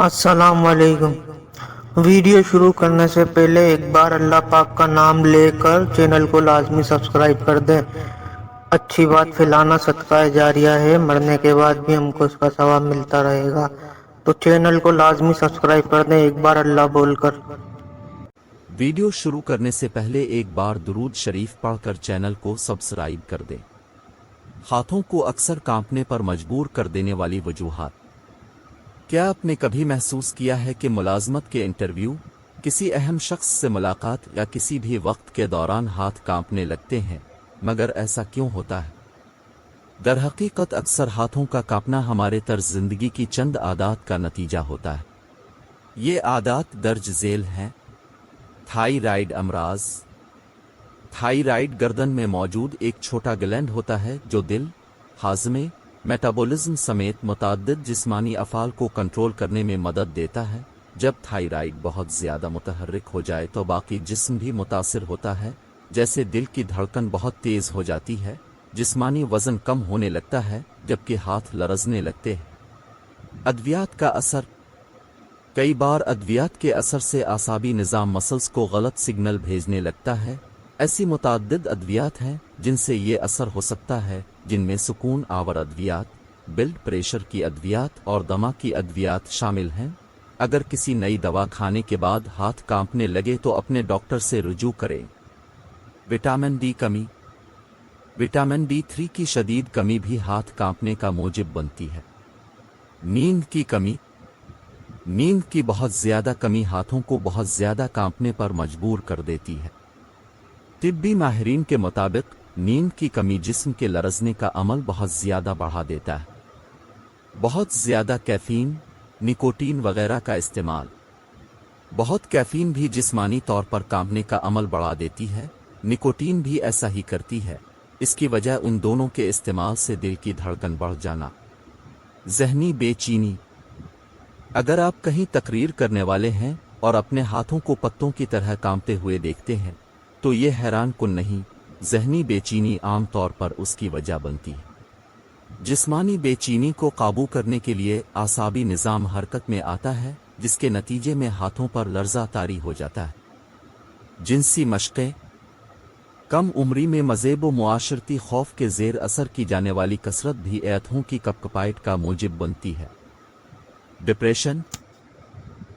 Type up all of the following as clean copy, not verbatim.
السلام علیکم۔ ویڈیو شروع کرنے سے پہلے ایک بار اللہ پاک کا نام لے کر چینل کو لازمی سبسکرائب کر دیں۔ اچھی بات پھیلانا صدقہ جاریہ ہے، مرنے کے بعد بھی ہم کو اس کا ثواب ملتا رہے گا، تو چینل کو لازمی سبسکرائب کر دیں ایک بار اللہ بول کر۔ ویڈیو شروع کرنے سے پہلے ایک بار درود شریف پڑھ کر چینل کو سبسکرائب کر دیں۔ ہاتھوں کو اکثر کانپنے پر مجبور کر دینے والی وجوہات۔ کیا آپ نے کبھی محسوس کیا ہے کہ ملازمت کے انٹرویو، کسی اہم شخص سے ملاقات یا کسی بھی وقت کے دوران ہاتھ کانپنے لگتے ہیں؟ مگر ایسا کیوں ہوتا ہے؟ درحقیقت اکثر ہاتھوں کا کانپنا ہمارے طرز زندگی کی چند عادات کا نتیجہ ہوتا ہے۔ یہ عادات درج ذیل ہیں: تھائرائیڈ امراض۔ تھائرائیڈ گردن میں موجود ایک چھوٹا گلینڈ ہوتا ہے جو دل، ہاضمے، میٹابولزم سمیت متعدد جسمانی افعال کو کنٹرول کرنے میں مدد دیتا ہے۔ جب تھائرائیڈ بہت زیادہ متحرک ہو جائے تو باقی جسم بھی متاثر ہوتا ہے، جیسے دل کی دھڑکن بہت تیز ہو جاتی ہے، جسمانی وزن کم ہونے لگتا ہے، جبکہ ہاتھ لرزنے لگتے ہیں۔ ادویات کا اثر۔ کئی بار ادویات کے اثر سے اعصابی نظام مسلز کو غلط سگنل بھیجنے لگتا ہے۔ ایسی متعدد ادویات ہیں جن سے یہ اثر ہو سکتا ہے، جن میں سکون آور ادویات، بلڈ پریشر کی ادویات اور دمہ کی ادویات شامل ہیں۔ اگر کسی نئی دوا کھانے کے بعد ہاتھ کانپنے لگے تو اپنے ڈاکٹر سے رجوع کریں۔ وٹامن ڈی کمی۔ وٹامن ڈی 3 کی شدید کمی بھی ہاتھ کانپنے کا موجب بنتی ہے۔ نیند کی کمی۔ نیند کی بہت زیادہ کمی ہاتھوں کو بہت زیادہ کانپنے پر مجبور کر دیتی ہے۔ طبی ماہرین کے مطابق نیند کی کمی جسم کے لرزنے کا عمل بہت زیادہ بڑھا دیتا ہے۔ بہت زیادہ کیفین، نکوٹین وغیرہ کا استعمال۔ بہت کیفین بھی جسمانی طور پر کانپنے کا عمل بڑھا دیتی ہے، نکوٹین بھی ایسا ہی کرتی ہے۔ اس کی وجہ ان دونوں کے استعمال سے دل کی دھڑکن بڑھ جانا۔ ذہنی بے چینی۔ اگر آپ کہیں تقریر کرنے والے ہیں اور اپنے ہاتھوں کو پتوں کی طرح کانپتے ہوئے دیکھتے ہیں تو یہ حیران کن نہیں، ذہنی بے چینی عام طور پر اس کی وجہ بنتی ہے۔ جسمانی بے چینی کو قابو کرنے کے لیے اعصابی نظام حرکت میں آتا ہے، جس کے نتیجے میں ہاتھوں پر لرزہ طاری ہو جاتا ہے۔ جنسی مشقیں۔ کم عمری میں مذہب و معاشرتی خوف کے زیر اثر کی جانے والی کثرت بھی ہاتھوں کی کپکپائٹ کا موجب بنتی ہے۔ ڈپریشن۔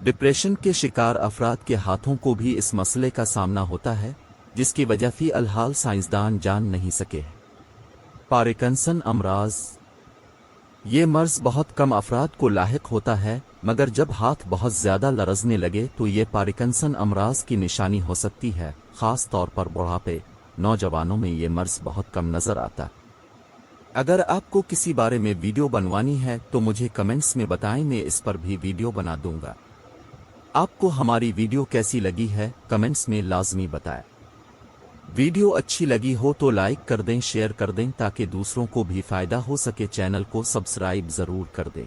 ڈپریشن کے شکار افراد کے ہاتھوں کو بھی اس مسئلے کا سامنا ہوتا ہے، جس کی وجہ فی الحال سائنسدان جان نہیں سکے ہیں۔ پارکنسن امراض۔ یہ مرض بہت کم افراد کو لاحق ہوتا ہے، مگر جب ہاتھ بہت زیادہ لرزنے لگے تو یہ پارکنسن امراض کی نشانی ہو سکتی ہے۔ خاص طور پر بڑھاپے، نوجوانوں میں یہ مرض بہت کم نظر آتا ہے۔ اگر آپ کو کسی بارے میں ویڈیو بنوانی ہے تو مجھے کمنٹس میں بتائیں، میں اس پر بھی ویڈیو بنا دوں گا۔ آپ کو ہماری ویڈیو کیسی لگی ہے کمنٹس میں لازمی بتائیں۔ ویڈیو اچھی لگی ہو تو لائک کر دیں، شیئر کر دیں تاکہ دوسروں کو بھی فائدہ ہو سکے۔ چینل کو سبسکرائب ضرور کر دیں۔